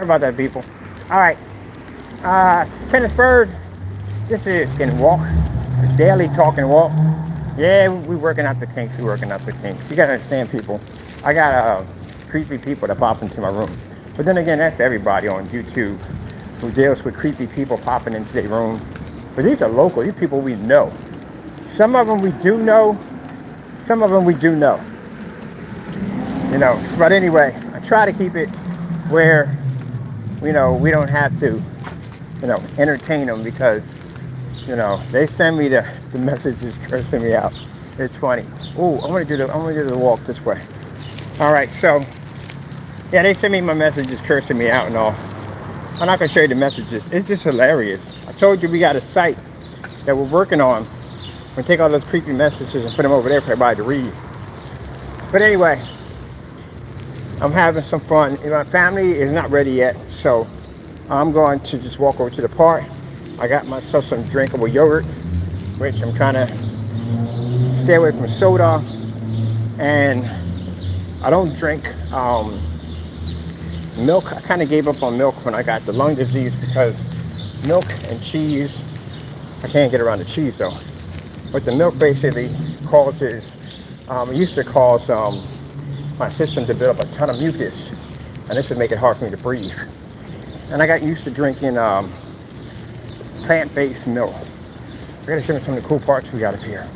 about that, people. All right. Kenneth Bird. This is Can Walk, a daily talk and walk. Yeah, we working out the kinks. We working out the kinks. You gotta understand, people. I got creepy people that pop into my room. But then again, that's everybody on YouTube who deals with creepy people popping into their room. But these are local. These people we know. Some of them we do know. Some of them we do know. You know. But anyway, I try to keep it where we don't have to entertain them because they send me the messages cursing me out. It's funny. Oh, I'm gonna do the walk this way. All right, so yeah, they send me my messages cursing me out and all. I'm not gonna show you the messages. It's just hilarious. I told you we got a site that we're working on. We're gonna take all those creepy messages and put them over there for everybody to read. But anyway, I'm having some fun. My family is not ready yet, so I'm going to just walk over to the park. I got myself some drinkable yogurt, which I'm trying to stay away from soda, and I don't drink milk. I kind of gave up on milk when I got the lung disease because milk and cheese, I can't get around the cheese though. But the milk basically causes, it used to cause my system to build up a ton of mucus, and this would make it hard for me to breathe. And I got used to drinking plant-based milk. I gotta show you some of the cool parts we got up here.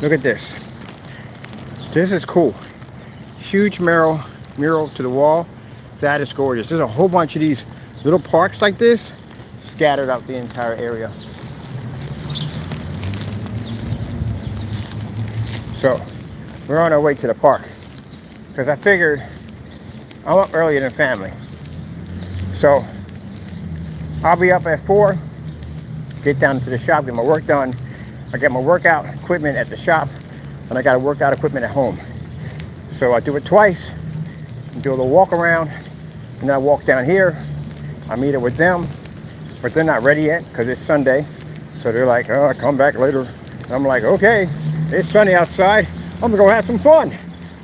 Look at this. This is cool. Huge mural to the wall. That is gorgeous. There's a whole bunch of these little parks like this scattered out the entire area. So we're on our way to the park because I figured I'm up earlier than family. So I'll be up at 4, get down to the shop, get my work done. I get my workout equipment at the shop, and I got a workout equipment at home. So I do it twice, do a little walk around, and then I walk down here. I meet up with them, but they're not ready yet because it's Sunday. So they're like, oh, I'll come back later. And I'm like, okay, it's sunny outside. I'm gonna go have some fun.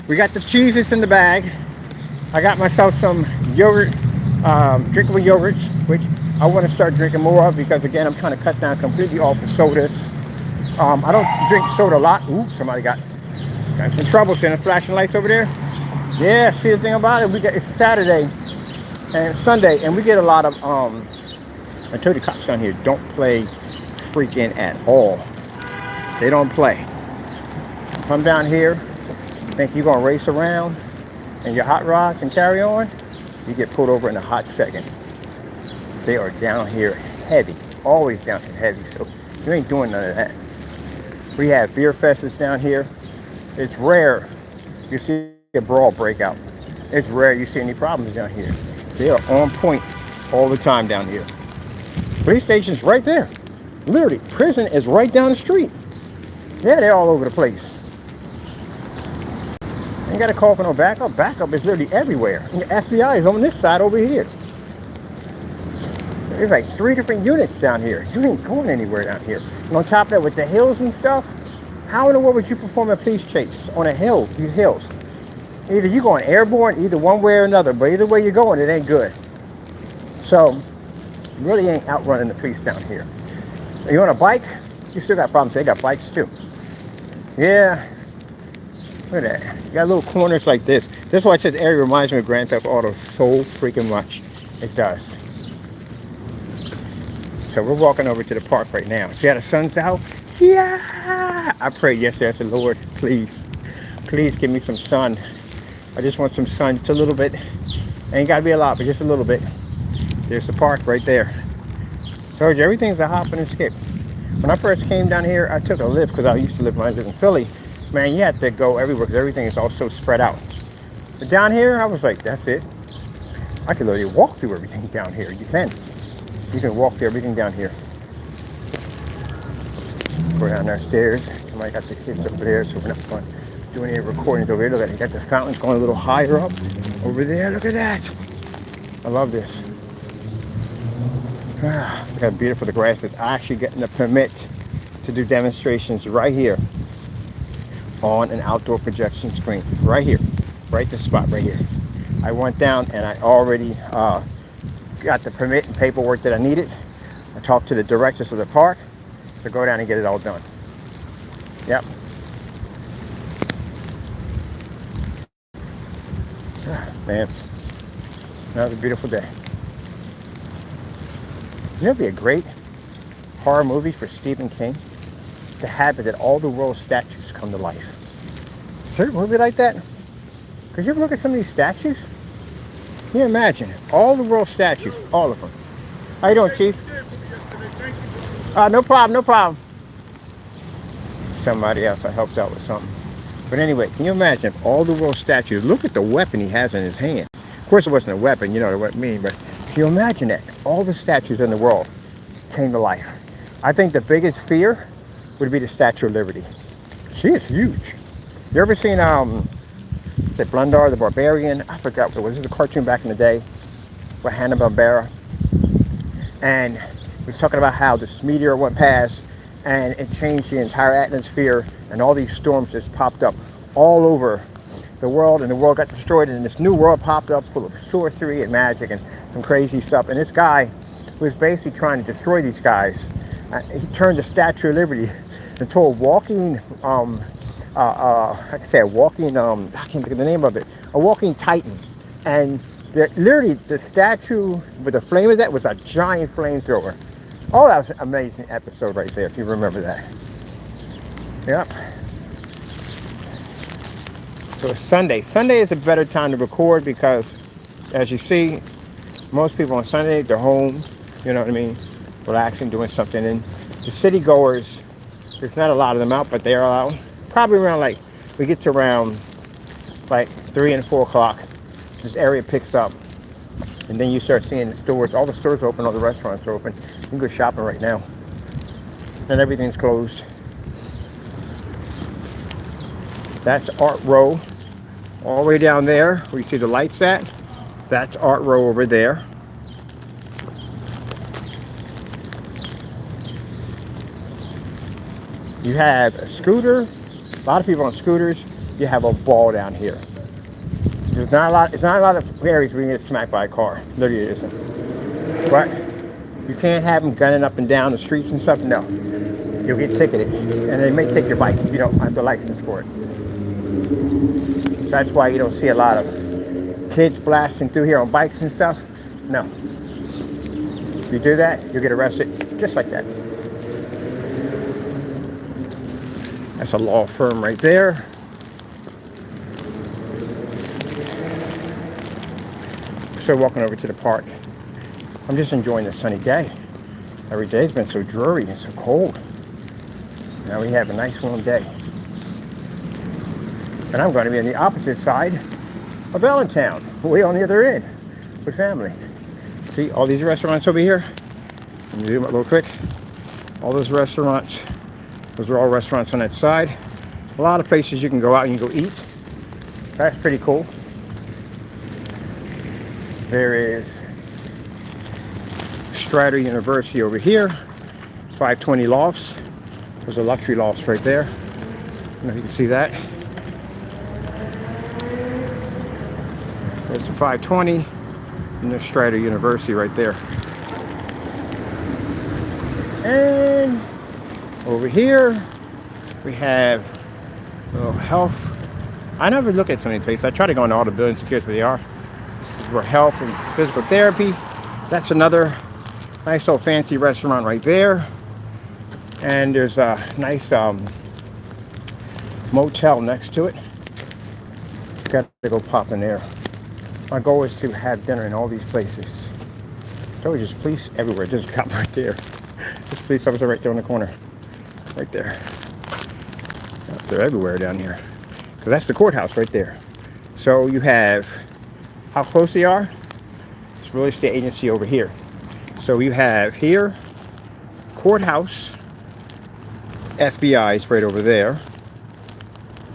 We got the cheeses in the bag. I got myself some yogurt, drinkable yogurts, which I want to start drinking more of because again, I'm trying to cut down completely off the sodas. I don't drink soda a lot. Ooh, somebody got some trouble. Seeing the flashing lights over there. Yeah, see the thing about it, it's Saturday and Sunday, and we get a lot of I told the cops down here don't play freaking at all. They don't play. Come down here, think you're gonna race around and your hot rods and carry on, you get pulled over in a hot second. They are down here heavy, always down here heavy, so you ain't doing none of that. We have beer fests down here. It's rare you see a brawl breakout. It's rare you see any problems down here. They are on point all the time down here. Police station's right there. Literally, prison is right down the street. Yeah, they're all over the place. Ain't got to call for no backup. Backup is literally everywhere. And the FBI is on this side over here. There's like 3 different units down here. You ain't going anywhere down here. And on top of that, with the hills and stuff, how in the world would you perform a police chase on a hill, these hills? Either you're going airborne, either one way or another, but either way you're going, it ain't good. So, you really ain't outrunning the police down here. You on a bike, you still got problems. They got bikes too. Yeah. Look at that. You got little corners like this. That's why it says area reminds me of Grand Theft Auto so freaking much. It does. So we're walking over to the park right now. See how the sun's out? Yeah! I prayed yesterday. I said, Lord, please give me some sun. I just want some sun, just a little bit. Ain't got to be a lot, but just a little bit. There's the park right there. Told you, everything's a hop and a skip. When I first came down here, I took a lift because I used to live when I lived in Philly. Man, you had to go everywhere because everything is all so spread out. But down here, I was like, that's it. I could literally walk through everything down here. You can walk through everything down here. Go down our stairs. Somebody got the kids over there, so we're not going to do any recordings over here. Look at it. You got the fountains going a little higher up over there. Look at that. I love this. Look how beautiful the grass is. I actually getting a permit to do demonstrations right here on an outdoor projection screen. Right here. Right this spot right here. I went down and I already got the permit and paperwork that I needed. I talked to the directors of the park to go down and get it all done. Yep. Man, that was a beautiful day. Wouldn't it be a great horror movie for Stephen King to have it that all the world's statues come to life? Is there a movie like that? Could you ever look at some of these statues? Can you imagine? All the world's statues, all of them. How you doing, Chief? No problem, no problem. Somebody else that helps out with something. But anyway, can you imagine if all the world's statues, look at the weapon he has in his hand. Of course it wasn't a weapon, you know what I mean, but can you imagine that? All the statues in the world came to life. I think the biggest fear would be the Statue of Liberty. She is huge. You ever seen the Blundar the Barbarian? I forgot what it was. It was a cartoon back in the day with Hanna-Barbera. And he was talking about how this meteor went past and it changed the entire atmosphere, and all these storms just popped up all over the world, and the world got destroyed, and this new world popped up full of sorcery and magic and some crazy stuff. And this guy was basically trying to destroy these guys. He turned the Statue of Liberty into a walking, I can't think of the name of it, a walking titan. And literally the statue with the flame of that was a giant flamethrower. Oh, that was an amazing episode right there, if you remember that. Yep. So it's Sunday. Sunday is a better time to record because, as you see, most people on Sunday, they're home, you know what I mean, relaxing, doing something. And the city goers, there's not a lot of them out, but they are out. Probably around we get to around 3 and 4 o'clock, this area picks up. And then you start seeing the stores, all the stores are open, all the restaurants are open. You can go shopping right now. And everything's closed. That's Art Row. All the way down there, where you see the lights at, that's Art Row over there. You have a scooter, a lot of people on scooters. You have a ball down here. It's not a lot of areas where you can get smacked by a car. Literally it isn't. But you can't have them gunning up and down the streets and stuff. No. You'll get ticketed. And they may take your bike if you don't have the license for it. So that's why you don't see a lot of kids blasting through here on bikes and stuff. No. If you do that, you'll get arrested just like that. That's a law firm right there. So walking over to the park. I'm just enjoying the sunny day. Every day's been so dreary and so cold. Now we have a nice warm day. And I'm going to be on the opposite side of Allentown, way on the other end, with family. See all these restaurants over here? Let me zoom up real quick. All those restaurants, those are all restaurants on that side. A lot of places you can go out and you can go eat. That's pretty cool. There is Strader University over here, 520 lofts. There's a luxury lofts right there. I don't know if you can see that. There's the 520 and there's Strader University right there. And over here we have a little health. I never look at so many places. I try to go into all the buildings and curious where they are. This is where health and physical therapy. That's another nice old fancy restaurant right there. And there's a nice motel next to it. Got to go pop in there. My goal is to have dinner in all these places. So just police everywhere. Just got right there. This police officer right there in the corner. Right there. They're everywhere down here. Because that's the courthouse right there. So you have how close they are. It's real estate agency over here. So you have here courthouse. FBI is right over there.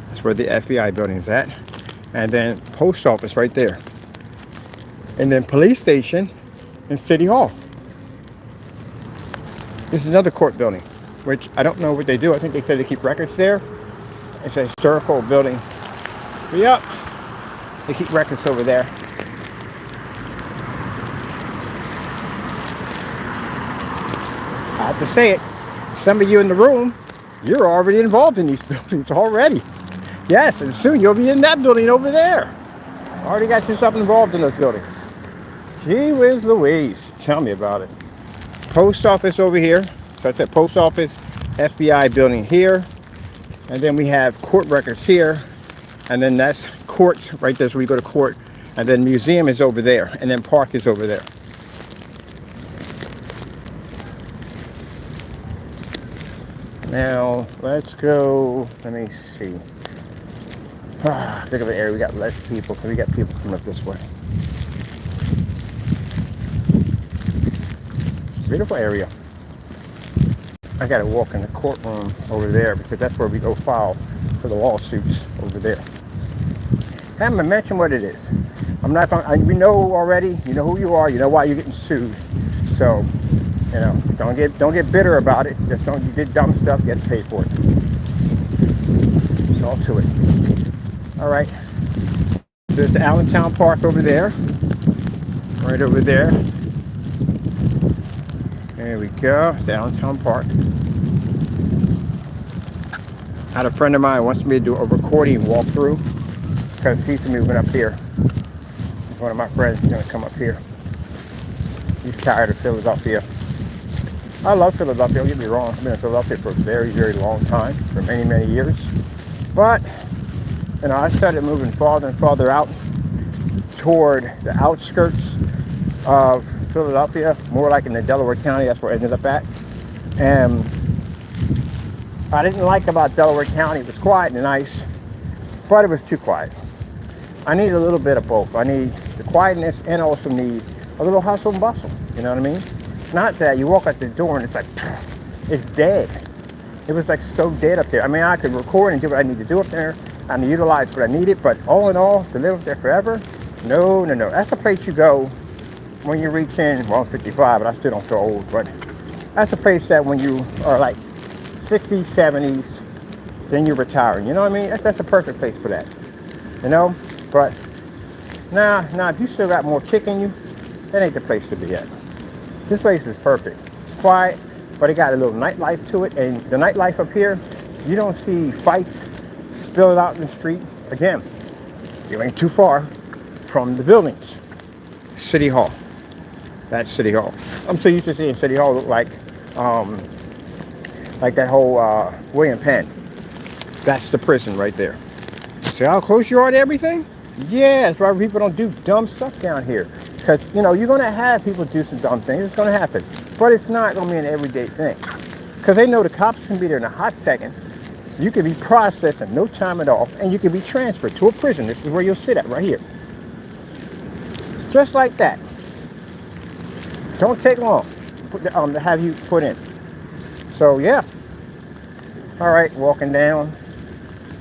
That's where the FBI building is at. And then post office right there. And then police station and city hall. This is another court building, which I don't know what they do. I think they said they keep records there. It's a historical building. But yep, they keep records over there. I have to say it, some of you in the room, you're already involved in these buildings already. Yes, and soon you'll be in that building over there. Already got yourself involved in those buildings. Gee whiz Louise, tell me about it. Post office over here. So I said post office, FBI building here. And then we have court records here. And then that's courts right there, so we go to court. And then museum is over there. And then park is over there. Now, let's go, let me see. Think of an area, we got less people, because we got people coming up this way. Beautiful area. I gotta walk in the courtroom over there, because that's where we go file for the lawsuits over there. Haven't mentioned what it is. I'm not gonna, we know already, you know who you are, you know why you're getting sued. So, you know, don't get bitter about it. Just don't, you did dumb stuff, you have to pay for it. It's all to it. All right. There's the Allentown Park over there. Right over there. There we go. It's the Allentown Park. I had a friend of mine who wants me to do a recording walkthrough because he's moving up here. One of my friends is going to come up here. He's tired of Philadelphia. I love Philadelphia, don't get me wrong. I've been in Philadelphia for a very, very long time, for many, many years. But, you know, I started moving farther and farther out toward the outskirts of Philadelphia, more like in the Delaware County, that's where I ended up at. And I didn't like about Delaware County, it was quiet and nice, but it was too quiet. I need a little bit of both. I need the quietness and also need a little hustle and bustle, you know what I mean? Not that you walk out the door and it's like, it's dead. It was like so dead up there. I mean, I could record and do what I need to do up there and utilize what I needed, but all in all, to live up there forever, no. That's the place you go when you reach in, well, I'm 55, but I still don't feel old, but that's a place that when you are like 60s, 70s, then you're retiring. You know what I mean? That's a perfect place for that, you know? But, nah, if you still got more kick in you, that ain't the place to be at. This place is perfect. It's quiet, but it got a little nightlife to it. And the nightlife up here, you don't see fights spilling out in the street. Again, you ain't too far from the buildings. City Hall. That's City Hall. I'm so used to seeing City Hall look like that whole William Penn. That's the prison right there. See how close you are to everything? Yeah, that's why people don't do dumb stuff down here. Because, you know, you're going to have people do some dumb things. It's going to happen. But it's not going to be an everyday thing. Because they know the cops can be there in a hot second. You can be processed in no time at all. And you can be transferred to a prison. This is where you'll sit at, right here. Just like that. Don't take long to have you put in. So, yeah. All right, walking down.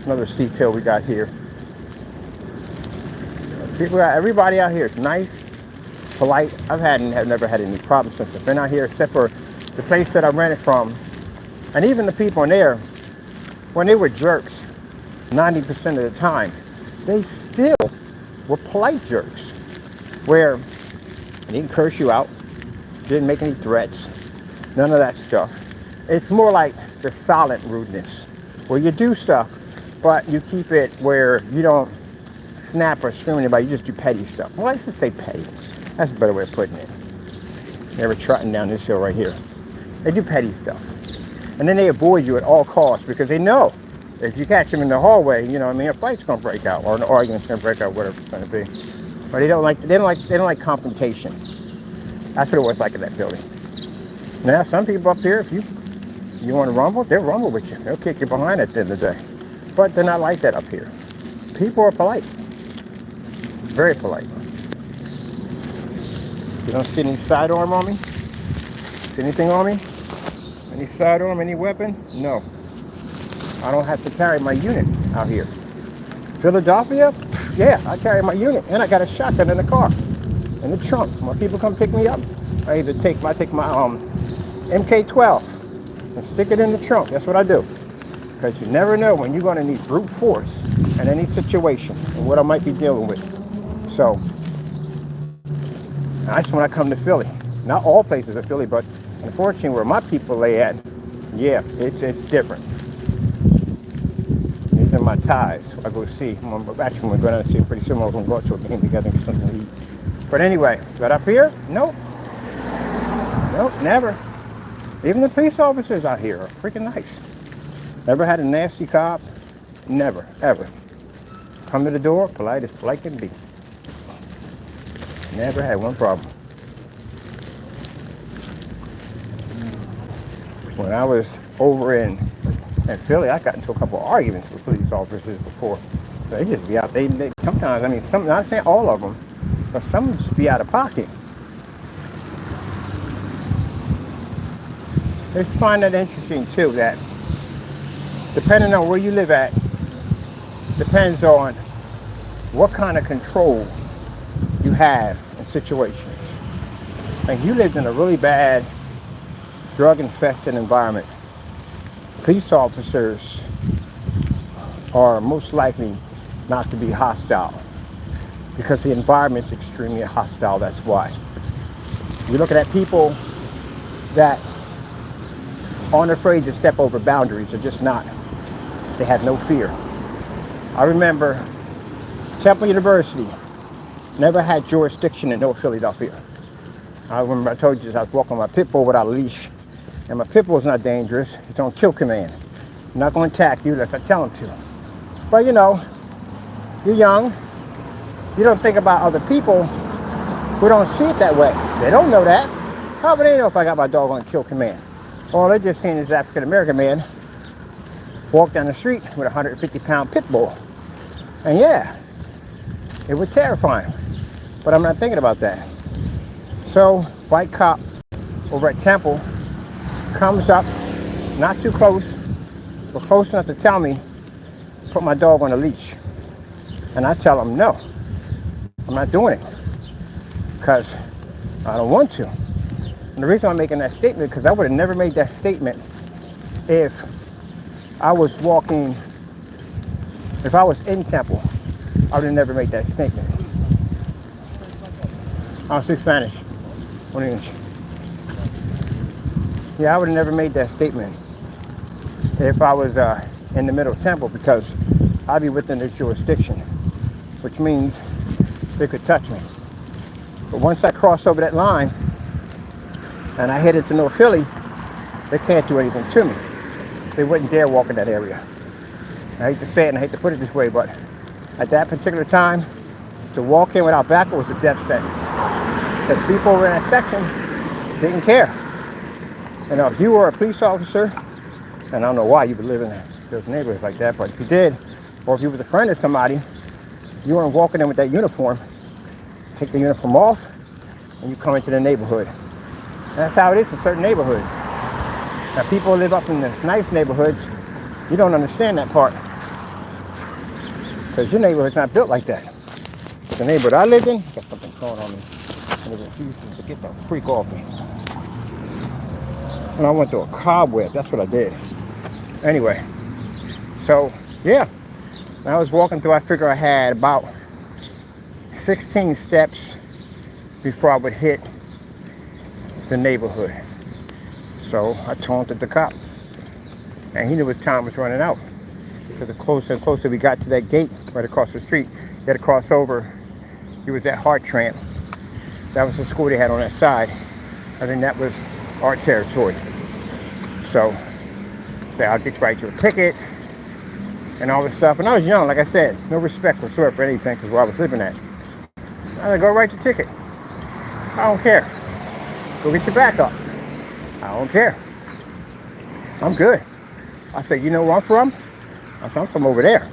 Another steep hill we got here. Everybody out here is nice, polite. Have never had any problems since I've been out here, except for the place that I rented from. And even the people in there, when they were jerks, 90% of the time, they still were polite jerks. Where they didn't curse you out, didn't make any threats, none of that stuff. It's more like the silent rudeness, where you do stuff, but you keep it where you don't snap or scream at anybody, you just do petty stuff. Well, let's just say petty. That's a better way of putting it. They were trotting down this hill right here. They do petty stuff. And then they avoid you at all costs because they know if you catch them in the hallway, you know what I mean, a fight's gonna break out or an argument's gonna break out, whatever it's gonna be. But they don't like confrontation. That's what it was like in that building. Now some people up here, if you want to rumble, they'll rumble with you. They'll kick you behind at the end of the day. But they're not like that up here. People are polite. Very polite. You don't see any sidearm on me? See anything on me? Any sidearm, any weapon? No. I don't have to carry my unit out here. Philadelphia? Yeah, I carry my unit. And I got a shotgun in the car. In the trunk. When people come pick me up, I either take my MK-12 and stick it in the trunk. That's what I do. Because you never know when you're going to need brute force in any situation and what I might be dealing with. So, that's when I come to Philly. Not all places are Philly, but Unfortunately, where my people lay at, yeah, it's different. These are my ties. I go see. Actually, I'm going to go down and see pretty soon. We're going to go out to a game together and get something to eat. But anyway, but up here, nope. Nope, never. Even the police officers out here are freaking nice. Never had a nasty cop. Never, ever. Come to the door, polite as polite can be. Never had one problem. When I was over in Philly, I got into a couple of arguments with police officers before. They just be out. They sometimes, I mean, some, not saying all of them, but some just be out of pocket. I just find that interesting too, that depending on where you live at, depends on what kind of control you have in situations. Like you lived in a really bad, drug-infested environment, police officers are most likely not to be hostile because the environment's extremely hostile. That's why. You're looking at people that aren't afraid to step over boundaries. They're just not. They have no fear. I remember Temple University never had jurisdiction in North Philadelphia. I remember I told you I was walking my pit bull without a leash. And my pit bull's not dangerous. It's on kill command. I'm not going to attack you unless I tell him to. But you know, you're young. You don't think about other people who don't see it that way. They don't know that. How would they know if I got my dog on kill command? All they're just seeing is an African American man walk down the street with a 150-pound pit bull. And yeah, it was terrifying. But I'm not thinking about that. So, white cop over at Temple comes up, not too close, but close enough to tell me, put my dog on a leash. And I tell him, no, I'm not doing it, because I don't want to. And the reason I'm making that statement, because I would have never made that statement if I was walking, if I was in Temple, I would have never made that statement. I don't speak Spanish. What English? Yeah, I would have never made that statement if I was in the middle of Temple, because I'd be within their jurisdiction, which means they could touch me. But once I cross over that line and I head into North Philly, they can't do anything to me. They wouldn't dare walk in that area. I hate to say it and I hate to put it this way, but at that particular time, to walk in without backup was a death sentence. The people over in that section didn't care. You know, if you were a police officer, and I don't know why you would live in those neighborhoods like that, but if you did, or if you was a friend of somebody, you weren't walking in with that uniform. Take the uniform off, and you come into the neighborhood. And that's how it is in certain neighborhoods. Now, people live up in the nice neighborhoods, you don't understand that part, because your neighborhood's not built like that. The neighborhood I lived in, got something crawling on me, and it refuses to get the freak off me. And I went through a cobweb, that's what I did. Anyway, so yeah, when I was walking through, I figure I had about 16 steps before I would hit the neighborhood. So I taunted the cop, and he knew his time was running out. So the closer and closer we got to that gate right across the street, he had to cross over. He was at Hartramp. That was the school they had on that side. I think that was our territory. So I'll get right to a ticket and all this stuff. And I was young, like I said, no respect whatsoever for anything, because where I was living at. I said, go write your ticket. I don't care. Go get your backup. I don't care. I'm good. I said, you know where I'm from? I said, I'm from over there.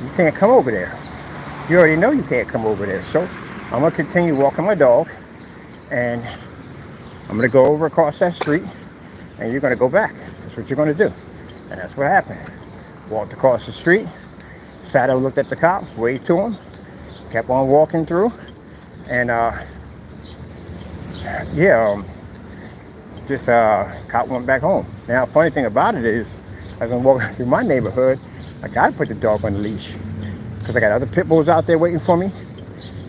You can't come over there. You already know you can't come over there. So I'm going to continue walking my dog, and I'm going to go over across that street, and you're going to go back. That's what you're going to do. And that's what happened. Walked across the street, sat and looked at the cop, waved to him, kept on walking through, and cop went back home. Now, funny thing about it is, as I'm walking through my neighborhood, I got to put the dog on the leash, because I got other pit bulls out there waiting for me.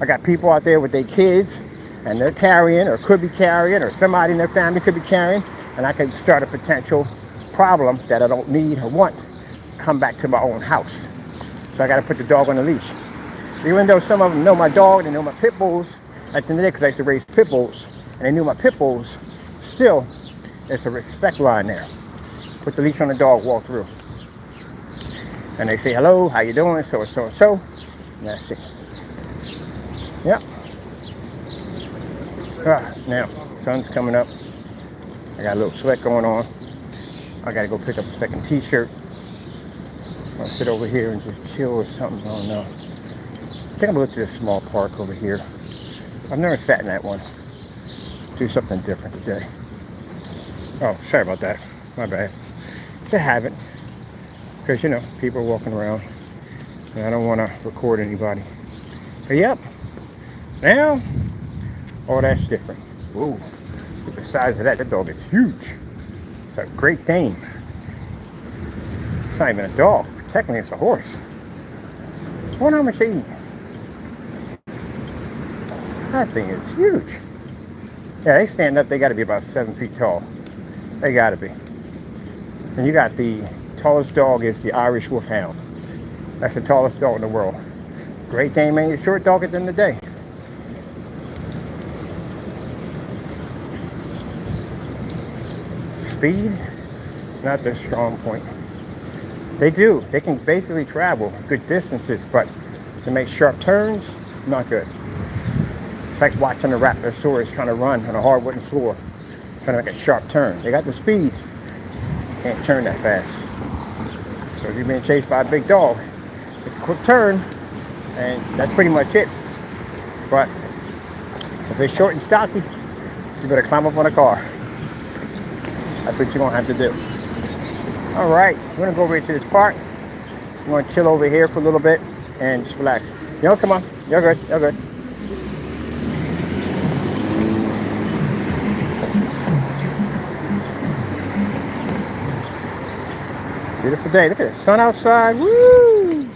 I got people out there with their kids and they're carrying or could be carrying, or somebody in their family could be carrying, and I could start a potential problem that I don't need or want come back to my own house. So I got to put the dog on the leash. Even though some of them know my dog, they know my pit bulls at the end of the day, because I used to raise pit bulls, and they knew my pit bulls, still, there's a respect line there. Put the leash on the dog, walk through. And they say, hello, how you doing, so and so and so, and that's it. Yep. Now, sun's coming up. I got a little sweat going on. I gotta go pick up a second t-shirt. I'll sit over here and just chill or something, I don't know. I think I'm gonna look at this small park over here. I've never sat in that one. Do something different today. Oh, sorry about that. My bad. It's a habit. Because, you know, people are walking around. And I don't want to record anybody. But, yep. Now, oh, that's different. Whoa. Look at the size of that. That dog is huge. It's a Great Dane. It's not even a dog. Technically, it's a horse. I wonder how much they eat. That thing is huge. Yeah, they stand up. They got to be about 7 feet tall. They got to be. And you got the tallest dog is the Irish Wolfhound. That's the tallest dog in the world. Great Dane, man. You're a short dog at the end of the day. Speed, not their strong point. They do. They can basically travel good distances, but to make sharp turns, not good. It's like watching a Raptorosaurus trying to run on a hard wooden floor, trying to make a sharp turn. They got the speed, can't turn that fast. So if you're being chased by a big dog, it's a quick turn, and that's pretty much it. But if it's short and stocky, you better climb up on a car. That's what you're gonna have to do. All right, we're gonna go over here to this park. We're gonna chill over here for a little bit and just relax. You know, come on, you're good, you're good. Beautiful day. Look at the sun outside. Woo!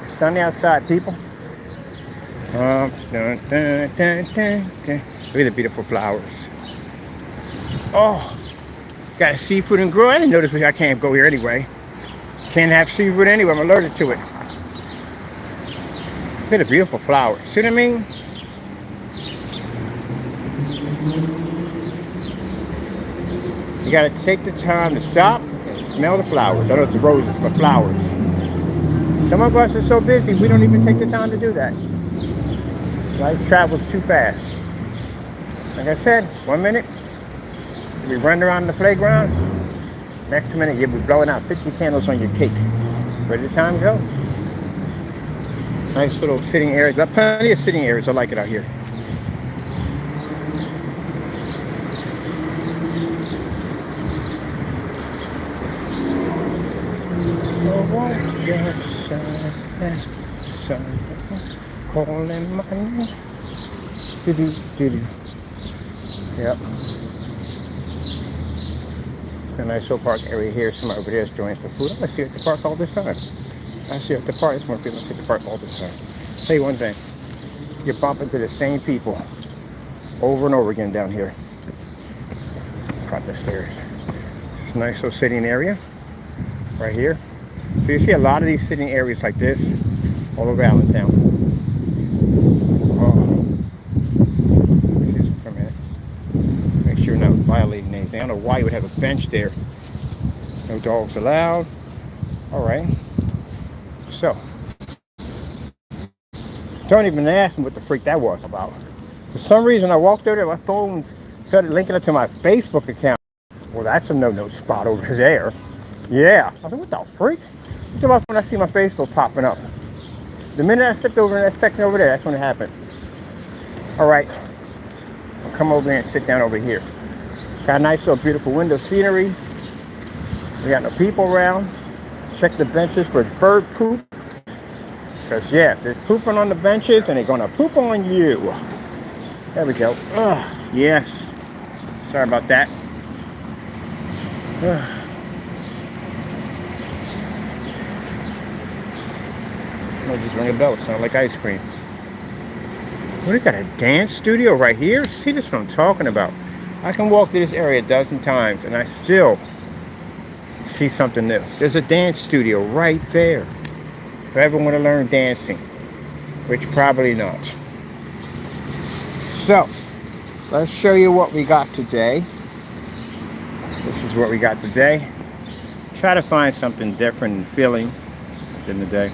It's sunny outside, people. Dun, dun, dun, dun, dun. Look at the beautiful flowers. Oh, got a seafood and grill. I didn't notice I can't go here anyway. Can't have seafood anyway. I'm allergic to it. Look at the beautiful flowers. See what I mean? You got to take the time to stop. Smell the flowers. I know it's roses, but flowers. Some of us are so busy, we don't even take the time to do that. Life travels too fast. Like I said, 1 minute, we run around the playground. Next minute, you'll be blowing out 50 candles on your cake. Where did the time go? Nice little sitting areas. Got plenty of sitting areas. I like it out here. Calling my name. Yep. A nice little park area here. Somebody over there is doing some food. I'm gonna see at the park all this time. I see at the park. It's more people see at the park all this time. Tell you one thing. You bump into the same people over and over again down here. Got the stairs. It's a nice little sitting area right here. So you see a lot of these sitting areas like this all over Allentown. Oh. For a minute. Make sure you're not violating anything. I don't know why you would have a bench there. No dogs allowed. Alright. So. Don't even ask me what the freak that was about. For some reason I walked over there, my phone started linking up to my Facebook account. Well, that's a no-no spot over there. Yeah. I said, what the freak? Look at my phone, I see my Facebook popping up. The minute I stepped over in that section over there, that's when it happened. Alright. I'll come over here and sit down over here. Got a nice little beautiful window scenery. We got no people around. Check the benches for bird poop. Because, yeah, if there's pooping on the benches, and they're going to poop on you. There we go. Ugh, yes. Sorry about that. Ugh. I'll just ring a bell. It sounds like ice cream. We got a dance studio right here. See, this is what I'm talking about. I can walk through this area a dozen times and I still see something new. There's a dance studio right there. If I ever want to learn dancing, which probably not. So, let's show you what we got today. This is what we got today. Try to find something different and filling within the day.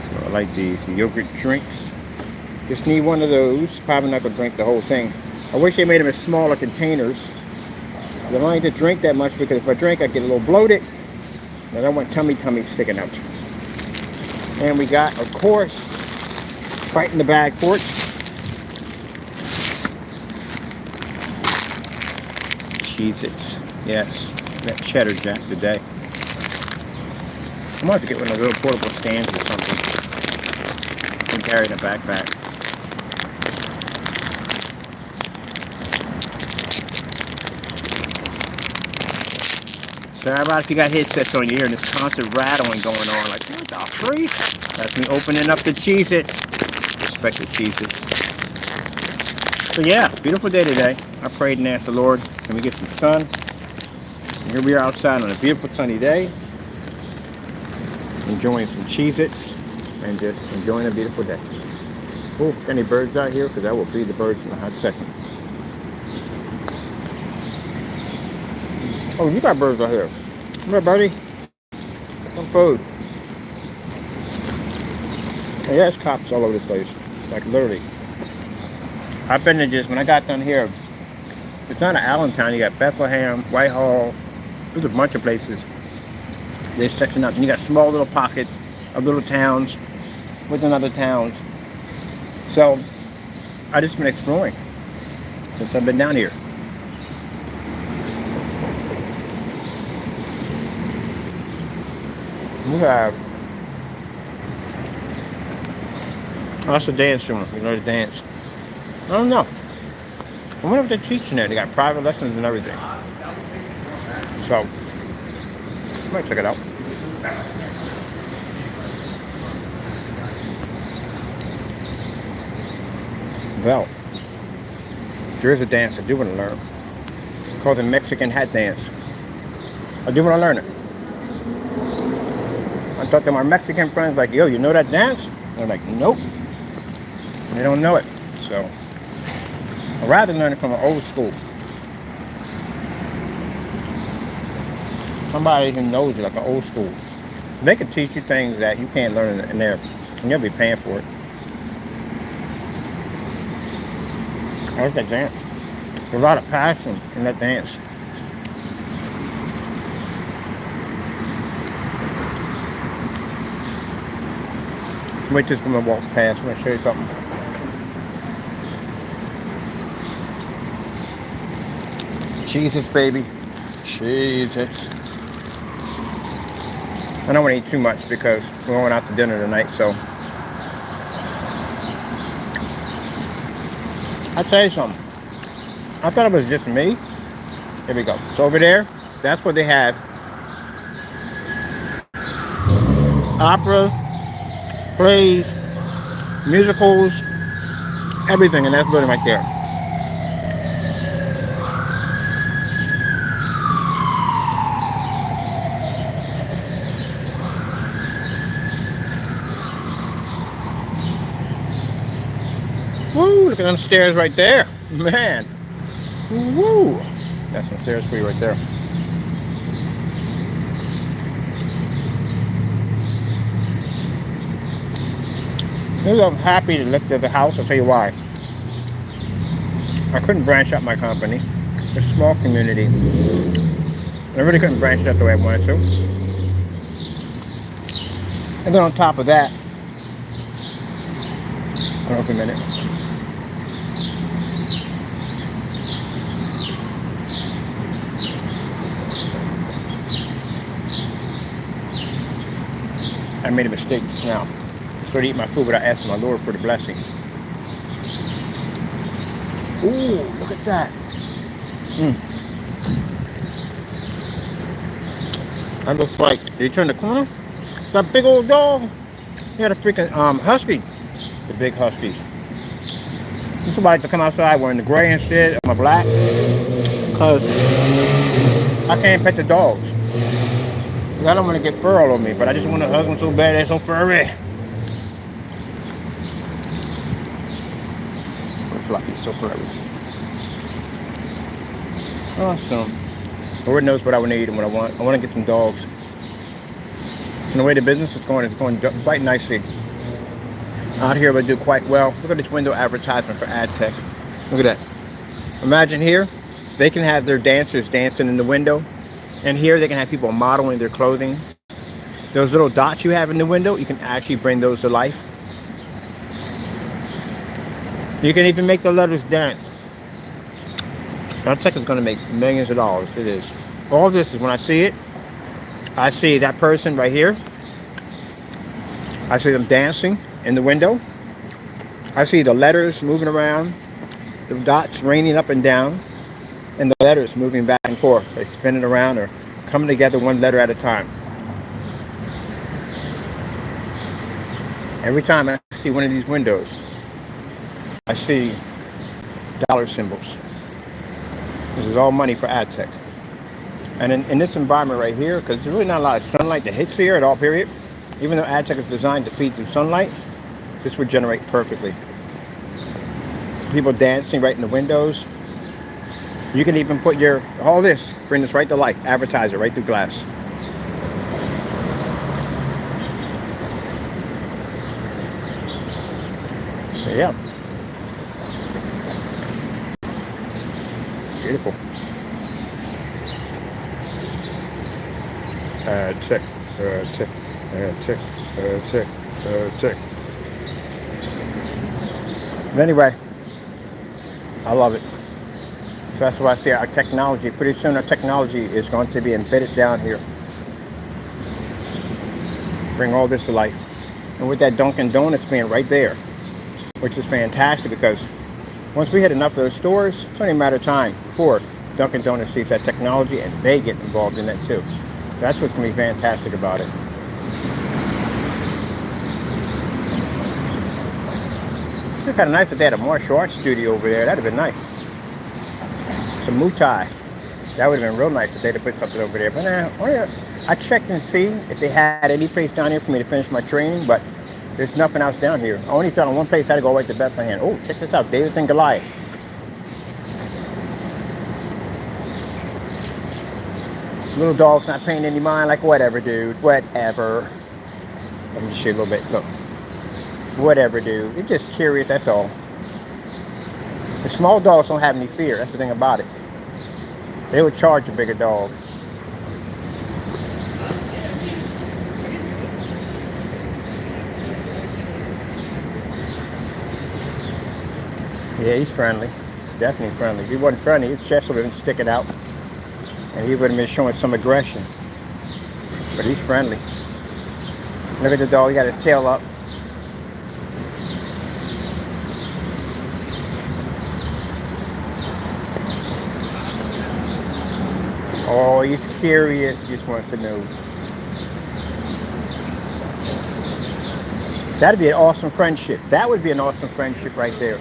So I like these yogurt drinks. Just need one of those. Probably not gonna drink the whole thing. I wish they made them in smaller containers. I don't like to drink that much because if I drink I get a little bloated. And I don't want tummy sticking out. And we got, of course, right in the bag for it. Cheez-Its. Yes, that cheddar jack today. I might have to get one of those little portable stands or something. And carry in a backpack. Sorry about if you got headsets on, you hearing this constant rattling going on. Like, what the freak? That's me opening up the Cheez-It. Respect the Cheez-Its. So yeah, beautiful day today. I prayed and asked the Lord, can we get some sun? And here we are outside on a beautiful sunny day. Enjoying some Cheez-Its and just enjoying a beautiful day. Oh, any birds out here? Because I will feed the birds in a hot second. Oh, you got birds out here. Come here, buddy. Some food. And there's cops all over the place. Like literally. I've been to just, when I got down here, it's not an Allentown. You got Bethlehem, Whitehall. There's a bunch of places. They're sectioned up. And you got small little pockets of little towns within other towns. So, I just been exploring since I've been down here. We have lots of dance room. You know, to dance. I don't know. I wonder if they're teaching there. They got private lessons and everything. So, I might check it out. Well, there's a dance I do want to learn. Called the Mexican hat dance. I do want to learn it. I talked to my Mexican friends like, yo, you know that dance? And they're like, nope. They don't know it. So, I'd rather learn it from an old school. Somebody who knows it, like an old school. They can teach you things that you can't learn in there. And you'll be paying for it. I like that dance. There's a lot of passion in that dance. Wait till this woman walks past. I'm going to show you something. Cheez-Its, baby. Cheez-Its. I don't want to eat too much because we're going out to dinner tonight, so. I'll tell you something. I thought it was just me. Here we go. So over there, that's where they have operas, plays, musicals, everything in that building right there. Woo, look at them stairs right there. Man. Woo. That's some stairs for you right there. I'm happy to live at the house. I'll tell you why. I couldn't branch out my company. It's a small community. I really couldn't branch it out the way I wanted to. And then on top of that, hold on for a minute. I made a mistake just now. I started eating my food without asking my Lord for the blessing. Ooh, look at that. I'm just like, did he turn the corner? That big old dog. He had a freaking husky. The big huskies. Somebody like to come outside wearing the gray and shit, and my black. Because I can't pet the dogs. Because I don't want to get fur all over me, but I just want to hug them so bad, they're so furry. So fluffy, so furry. Awesome. Lord knows what I would need and what I want. I want to get some dogs. And the way the business is going quite nicely. Out here we do quite well. Look at this window advertisement for ad tech. Look at that. Imagine here, they can have their dancers dancing in the window. And here they can have people modeling their clothing. Those little dots you have in the window, you can actually bring those to life. You can even make the letters dance. Ad tech is going to make millions of dollars. It is. All this is when I see it, I see that person right here. I see them dancing in the window. I see the letters moving around, the dots raining up and down, and the letters moving back and forth. They spinning around or coming together one letter at a time. Every time I see one of these windows, I see dollar symbols. This is all money for ad tech. And in this environment right here, because there's really not a lot of sunlight that hits here at all, period. Even though ad tech is designed to feed through sunlight, this would generate perfectly. People dancing right in the windows. You can even put all this, bring this right to life, advertise it right through glass. So yeah. Beautiful. Tick. But anyway, I love it. So that's why I say our technology, pretty soon our technology is going to be embedded down here. Bring all this to life. And with that Dunkin' Donuts being right there, which is fantastic because once we hit enough of those stores, it's only a matter of time before Dunkin' Donuts sees that technology and they get involved in that too. That's what's going to be fantastic about it. It'd be kind of nice if they had a martial arts studio over there. That'd have been nice. Some Muay Thai. That would have been real nice if they'd have put something over there. But I checked and see if they had any place down here for me to finish my training, but there's nothing else down here. I only found one place I had to go right to Bethlehem. Oh, check this out. David and Goliath. Little dog's not paying any mind, like whatever, dude. Whatever. Let me just show you a little bit. Look. Whatever, dude. It's just curious, that's all. The small dogs don't have any fear. That's the thing about it. They would charge a bigger dog. Yeah, he's friendly. Definitely friendly. If he wasn't friendly, his chest would have been sticking out. And he would have been showing some aggression. But he's friendly. Look at the dog, he got his tail up. Oh, he's curious, he just wants to know. That'd be an awesome friendship. That would be an awesome friendship right there.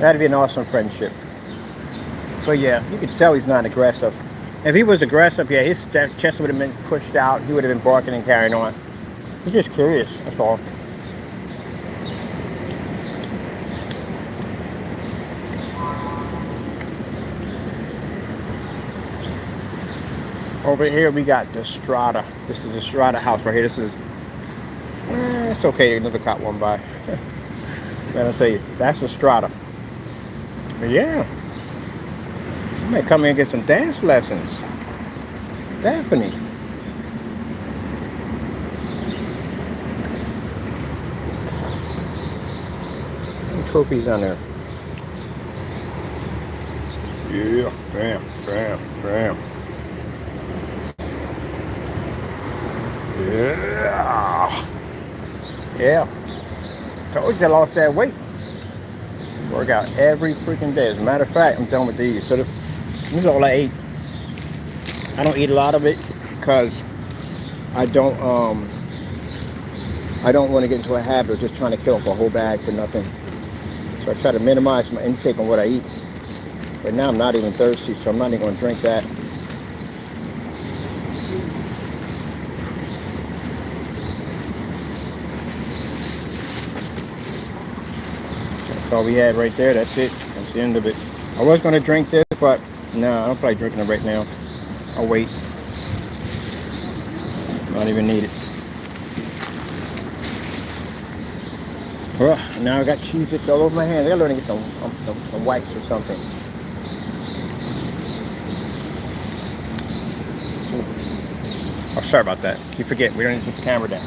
That'd be an awesome friendship. But yeah, you can tell he's not aggressive. If he was aggressive, yeah, his chest would have been pushed out. He would have been barking and carrying on. He's just curious, that's all. Over here we got the Strata. This is the Strata house right here. This is, it's okay, another cop went by. Man, I'll tell you, that's the Strata. But yeah. I might come in and get some dance lessons. Definitely. Any trophies on there? Yeah, bam, bam, bam. Yeah. Yeah. Told you I lost that weight. Work out every freaking day. As a matter of fact, I'm done with these. So this is all I ate. I don't eat a lot of it because I don't want to get into a habit of just trying to kill up a whole bag for nothing. So I try to minimize my intake on what I eat. But now I'm not even thirsty, so I'm not even going to drink that. That's all we had right there. That's it. That's the end of it. I was going to drink this, but no, I don't feel like drinking it right now. I'll wait. Not even need it. Well, now I got Cheez-Its all over my hands. I gotta learn to get some wipes or something. Oh, sorry about that. Keep forgetting. We don't need to put the camera down.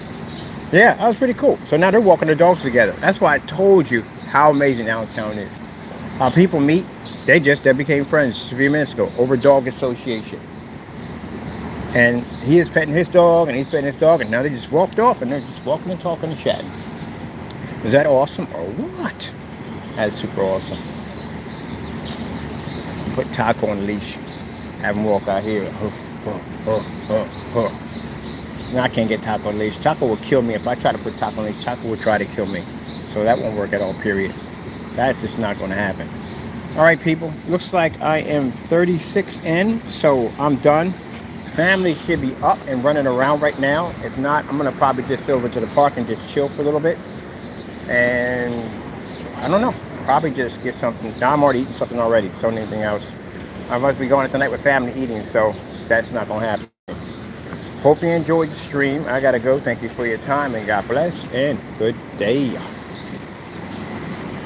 Yeah, that was pretty cool. So now they're walking the dogs together. That's why I told you how amazing Allentown is. How people meet. They became friends just a few minutes ago over dog association. And he is petting his dog, and he's petting his dog, and now they just walked off, and they're just walking and talking and chatting. Is that awesome or what? That's super awesome. Put Taco on the leash. Have him walk out here. No, I can't get Taco on the leash. Taco will kill me. If I try to put Taco on the leash, Taco will try to kill me. So that won't work at all, period. That's just not going to happen. All right, people. Looks like I am 36 in, so I'm done. Family should be up and running around right now. If not, I'm going to probably just go over to the park and just chill for a little bit. And I don't know, probably just get something. Now I'm already eating something already, so anything else. I must be going tonight with family eating, so that's not going to happen. Hope you enjoyed the stream. I got to go. Thank you for your time, and God bless, and good day.